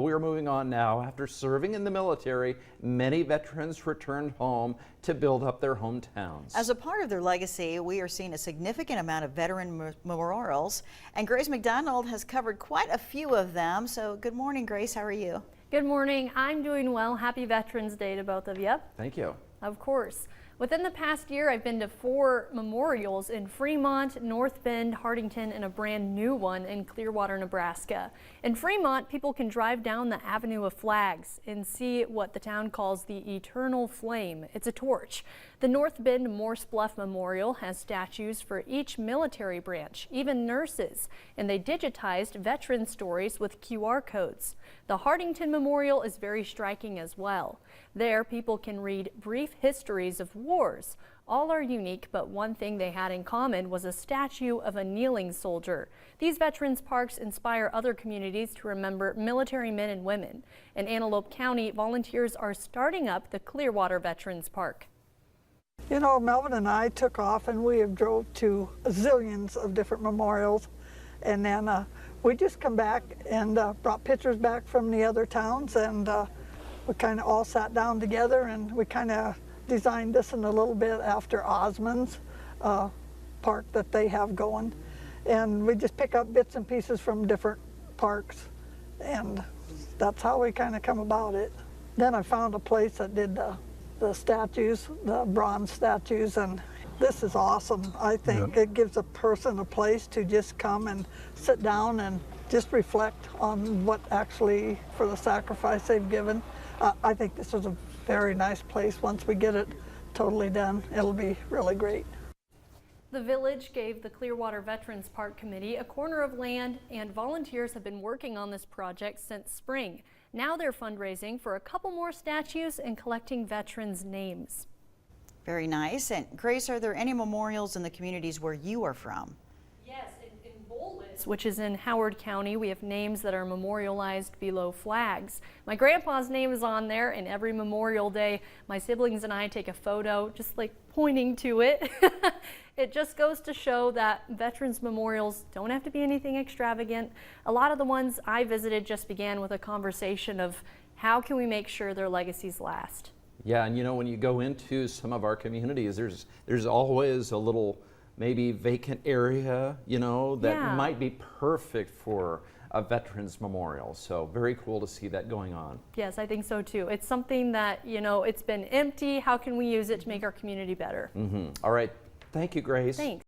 We are moving on now. After serving in the military, many veterans returned home to build up their hometowns. As a part of their legacy, we are seeing a significant amount of veteran memorials, and Grace McDonald has covered quite a few of them. So good morning, Grace. How are you? Good morning. I'm doing well. Happy Veterans Day to both of you. Thank you. Of course. Within the past year, I've been to 4 memorials in Fremont, North Bend, Hartington, and a brand new one in Clearwater, Nebraska. In Fremont, people can drive down the Avenue of Flags and see what the town calls the Eternal Flame. It's a torch. The North Bend Morse Bluff Memorial has statues for each military branch, even nurses, and they digitized veteran stories with QR codes. The Hartington Memorial is very striking as well. There, people can read brief histories of wars. All are unique, but one thing they had in common was a statue of a kneeling soldier. These veterans parks inspire other communities to remember military men and women. In Antelope County, volunteers are starting up the Clearwater Veterans Park. You know, Melvin and I took off and we have drove to zillions of different memorials, and then we just come back and brought pictures back from the other towns, and we kind of all sat down together and we kind of designed this in a little bit after Osmond's park that they have going, and we just pick up bits and pieces from different parks, and that's how we kind of come about it. Then I found a place that did the statues, the bronze statues, and this is awesome. I think it gives a person a place to just come and sit down and just reflect on what actually, for the sacrifice they've given. I think this is a very nice place. Once we get it totally done, it'll be really great. The village gave the Clearwater Veterans Park Committee a corner of land, and volunteers have been working on this project since spring. Now they're fundraising for a couple more statues and collecting veterans' names. Very nice. And Grace, are there any memorials in the communities where you are from? Yes, in Bolwitz, which is in Howard County, we have names that are memorialized below flags. My grandpa's name is on there, and every Memorial Day, my siblings and I take a photo, just like pointing to it. It just goes to show that veterans memorials don't have to be anything extravagant. A lot of the ones I visited just began with a conversation of how can we make sure their legacies last. Yeah, and you know, when you go into some of our communities, there's always a little maybe vacant area, you know, that might be perfect for a veterans memorial. So very cool to see that going on. Yes, I think so too. It's something that, you know, it's been empty. How can we use it to make our community better? All right. Thank you, Grace. Thanks.